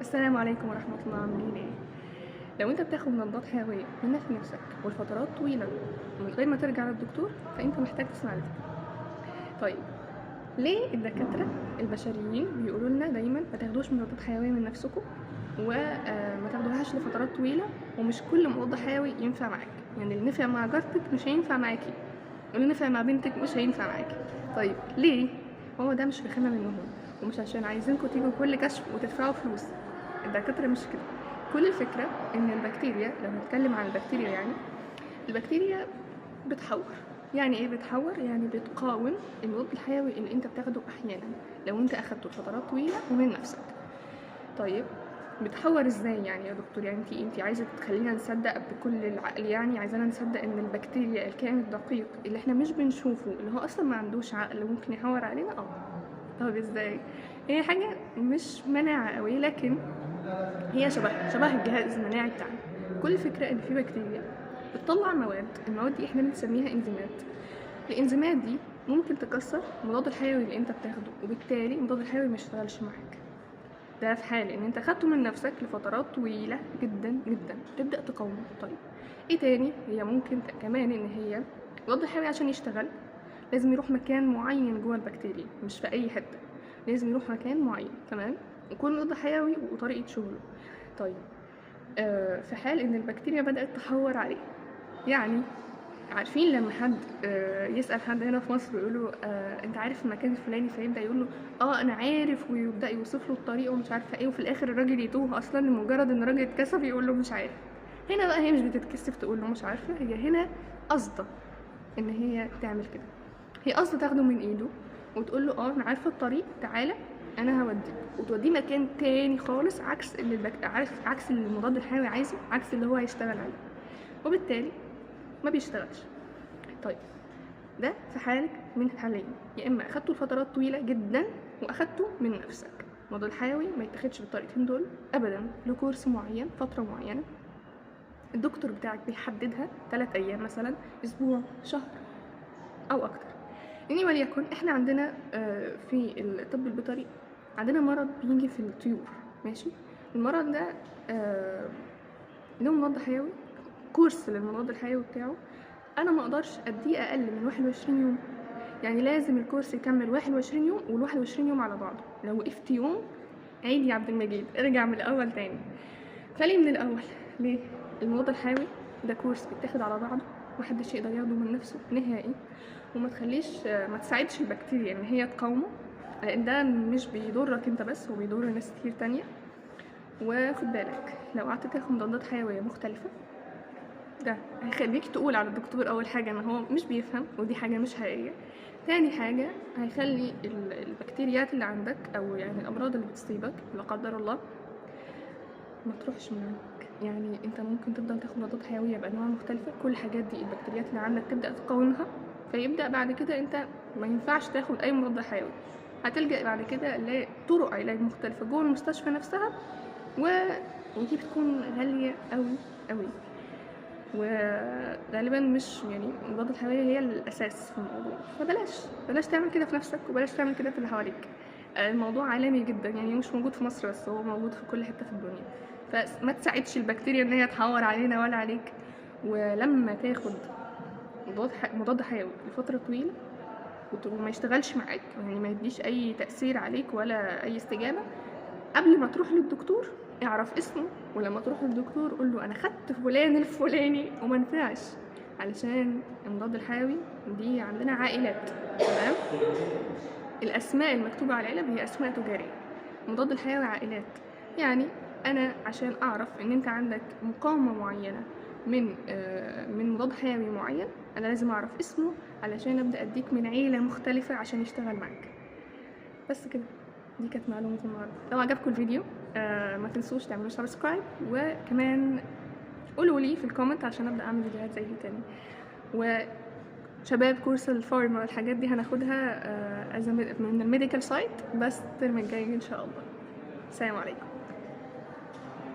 السلام عليكم ورحمة الله، عاملين ايه؟ لو انت بتاخد مضادات حيوية منك لنفسك والفترات طويلة من غير ما ترجع للدكتور فانت محتاج تسمع لي. طيب، ليه الدكاترة البشريين بيقولوا لنا دايما ما تاخدوش مضادات حيوية من نفسكم وما تاخدوهاش لفترات طويلة، ومش كل مضاد حيوي ينفع معاك؟ يعني اللي نفع مع جارتك مش هينفع معاكي، واللي نفع مع بنتك مش هينفع معاكي. طيب ليه؟ هو ده مش رخامة منهم، ومش عشان عايزينكم تيجوا كل كشف وتدفعوا فلوس. الدكاترة مش كده. كل الفكرة ان البكتيريا، لو هنتكلم عن البكتيريا يعني البكتيريا بتحور. يعني ايه بتحور؟ يعني بتقاوم المضاد الحيوي اللي انت بتاخده احيانا لو انت اخدته لفترات طويلة ومن نفسك. طيب بتحور ازاي يعني يا دكتور؟ يعني انت عايزه تخلينا نصدق بكل العقل، يعني عايزانا نصدق ان البكتيريا الكائن الدقيق اللي احنا مش بنشوفه، اللي هو اصلا ما عندوش عقل، ممكن يحور علينا؟ طب ازاي؟ هي حاجه مش مناعه قوي، لكن هي شبه الجهاز المناعي بتاعنا. كل الفكره ان في بكتيريا بتطلع المواد دي احنا بنسميها انزيمات. الانزيمات دي ممكن تكسر المضاد الحيوي اللي انت بتاخده، وبالتالي المضاد الحيوي ما يشتغلش معاك. ده في حال ان انت خدته من نفسك لفترات طويله جدا جدا تبدا تقاومه. طيب ايه تاني؟ هي ممكن كمان ان هي المضاد الحيوي عشان يشتغل لازم يروح مكان معين جوه البكتيريا، مش في اي حته، لازم يروح مكان معين. تمام؟ يكون مضاد حيوي وطريقه شغله. طيب في حال ان البكتيريا بدات تحور عليه، يعني عارفين لما حد يسأل حد هنا في مصر ويقول له انت عارف المكان الفلاني، فيبدأ يقول له انا عارف، ويبدأ يوصف له الطريق ومش عارفه ايه، وفي الاخر الراجل يتوه اصلا لمجرد ان الراجل اتكسف يقول له مش عارف. هنا بقى هي مش بتتكسف تقول له مش عارفه، هي هنا قصده ان هي تعمل كده. هي قصده تاخده من ايده وتقول له انا عارفه الطريق، تعالى انا هوديك، وتوديه مكان تاني خالص عكس عكس اللي المضاد الحيوي عايزه، عكس اللي هو هيشتغل عليه، وبالتالي ما بيشتغلش. طيب ده في حالك من حالين، يا اما اخدته لفترات طويله جدا واخدته من نفسك. المضاد الحيوي ما يتاخدش بالطريقتين دول ابدا، له كورس معين، فتره معينه الدكتور بتاعك بيحددها، 3 ايام مثلا، اسبوع، شهر او اكتر. يعني وليكن احنا عندنا في الطب البيطري عندنا مرض بيجي في الطيور، ماشي؟ المرض ده له مضاد حيوي، كورس للمضاد الحيوي بتاعه انا ما اقدرش اديه اقل من 21 يوم. يعني لازم الكورس يكمل 21 يوم، وال21 يوم على بعض. لو وقفت يوم عيد يا عبد المجيد، ارجع من الاول تاني. فليه من الاول؟ ليه؟ المضاد الحيوي ده كورس بيتاخد على بعضه، محدش يقدر ياخده من نفسه نهائي، وما تخليش ما تساعدش البكتيريا ان هي تقاومه، لان ده مش بيضرك انت بس، هو بيضر ناس كتير تانية. وخد بالك لو قعدت تاخد مضادات حيويه مختلفه، ده هيخليك تقول على الدكتور اول حاجه ان هو مش بيفهم، ودي حاجه مش حقيقيه. تاني حاجه هيخلي البكتيريات اللي عندك، او يعني الامراض اللي بتصيبك لا قدر الله، ما تروحش من عندك. يعني انت ممكن تفضل تاخد مضادات حيويه بانواع مختلفه، كل الحاجات دي البكتيريات اللي عندك تبدا تقاومها، فيبدا بعد كده انت ما ينفعش تاخد اي مضاد حيوي، هتلجأ بعد كده لطرق علاج مختلفه جوه المستشفى نفسها، ودي بتكون غاليه قوي قوي، وغالبا مش يعني المضادات الحيوية هي الأساس في الموضوع. فبلاش تعمل كده في نفسك، وبلاش تعمل كده في اللي حواليك. الموضوع عالمي جدا، يعني مش موجود في مصر بس، هو موجود في كل حتة في الدنيا. فما تساعدش البكتيريا ان هي تحور علينا ولا عليك. ولما تاخد مضاد حيوي لفترة طويلة وما يشتغلش معاك، يعني ما يديش اي تأثير عليك ولا اي استجابة، قبل ما تروح للدكتور اعرف اسمه، ولما تروح للدكتور قول له انا خدت فلان الفلاني وما نفعش، علشان المضاد الحيوي دي عندنا عائلات. تمام؟ الاسماء المكتوبه على العلب هي اسماء تجاريه، المضاد الحيوي عائلات. يعني انا عشان اعرف ان انت عندك مقاومه معينه من مضاد حيوي معين، انا لازم اعرف اسمه علشان ابدا اديك من عيله مختلفه عشان يشتغل معاك. بس كده، دي كانت معلومة النهاردة. لو عجبكم الفيديو ما تنسوش تعملوا سبسكرايب، وكمان قولوا لي في الكومنت عشان ابدا اعمل فيديوهات زي دي تاني. وشباب كورس الفارما والحاجات دي هناخدها من الميديكال سايت بس الترم الجاي ان شاء الله. السلام عليكم.